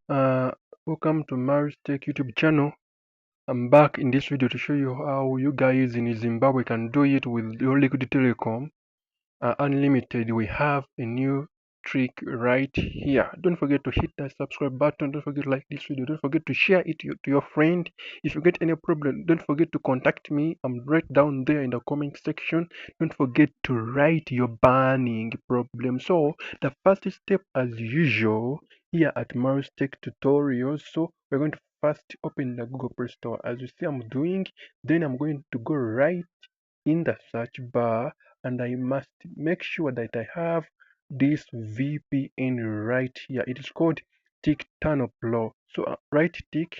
Uh, Welcome to Marius Tech YouTube channel. I'm back in this video to show you how you guys in Zimbabwe can do it with your LiquidTelecom Unlimited. We have a new trick right here. Don't forget to hit that subscribe button. Don't forget to like this video. Don't forget to share it to your friend. If you get any problem, don't forget to contact me. I'm right down there in the comment section. Don't forget to write your burning problem. So the first step, as usual, here at Marius Tech Tutorials. So we're going to first open the Google Play Store, as you see I'm doing. Then I'm going to go right in the search bar, and I must make sure that I have this VPN right here. It is called Tik Tunnel Pro. So right Tik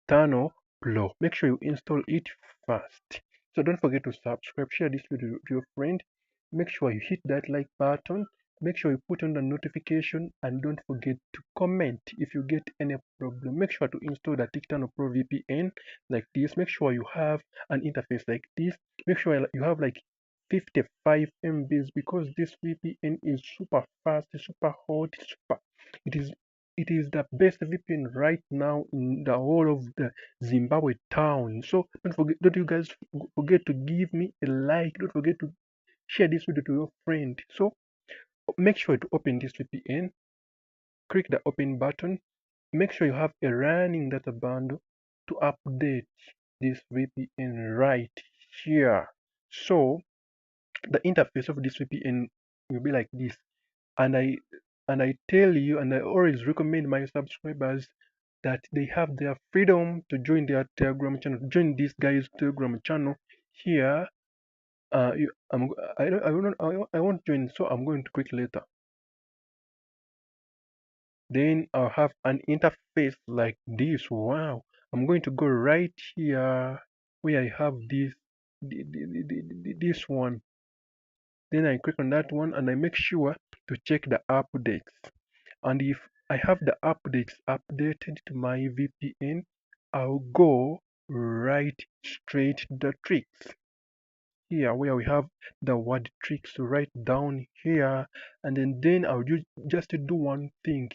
Tunnel Pro. Make sure you install it first. So don't forget to subscribe, share this video to your friend. Make sure you hit that like button. Make sure you put on the notification, and don't forget to comment if you get any problem. Make sure to install the Tik Tunnel Pro VPN like this. Make sure you have an interface like this. Make sure you have like 55 MBs, because this VPN is super fast, super hot, super. It is it is the best VPN right now in the whole of the Zimbabwe town. So don't you guys forget to give me a like. Don't forget to share this video to your friend. So make sure to open this VPN. Click the open button. Make sure you have a running data bundle to update this VPN right here. So the interface of this VPN will be like this. And I tell you, and I always recommend my subscribers that they have their freedom to join their Telegram channel, join this guy's Telegram channel here. I won't join, so I'm going to click later. Then I'll have an interface like this. Wow! I'm going to go right here where I have this one. Then I click on that one, and I make sure to check the updates. And if I have the updates updated to my VPN, I'll go right straight to the tricks here, where we have the word tricks right down here. And then I'll just do one thing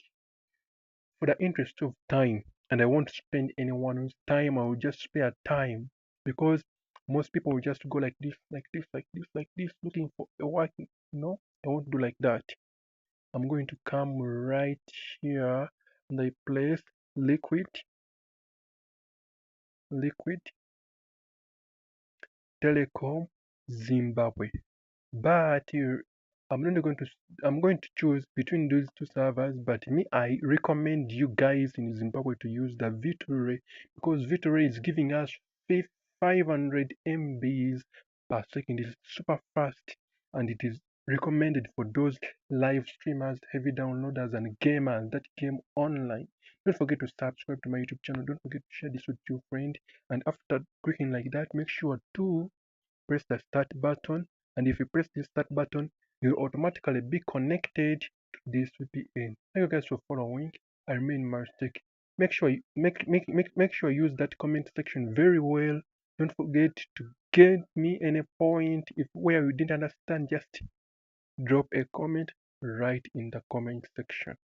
for the interest of time, and I won't spend anyone's time. I will just spare time, because most people will just go like this, like this, like this, like this, looking for a working. No, I won't do like that. I'm going to come right here, and I place Liquid Telecom Zimbabwe. But I'm not going to I'm going to choose between those two servers. But me, I recommend you guys in Zimbabwe to use the Viture, because Viture is giving us 500 MBs per second. It's super fast, and it is recommended for those live streamers, heavy downloaders, and gamers that game online. Don't forget to subscribe to my YouTube channel. Don't forget to share this with your friend. And after clicking like that, make sure to press the start button. And if you press the start button, you'll automatically be connected to this VPN. Thank you guys for following. I remain Marstek. Make sure you use that comment section very well. Don't forget to give me any point if where you didn't understand. Just drop a comment right in the comment section.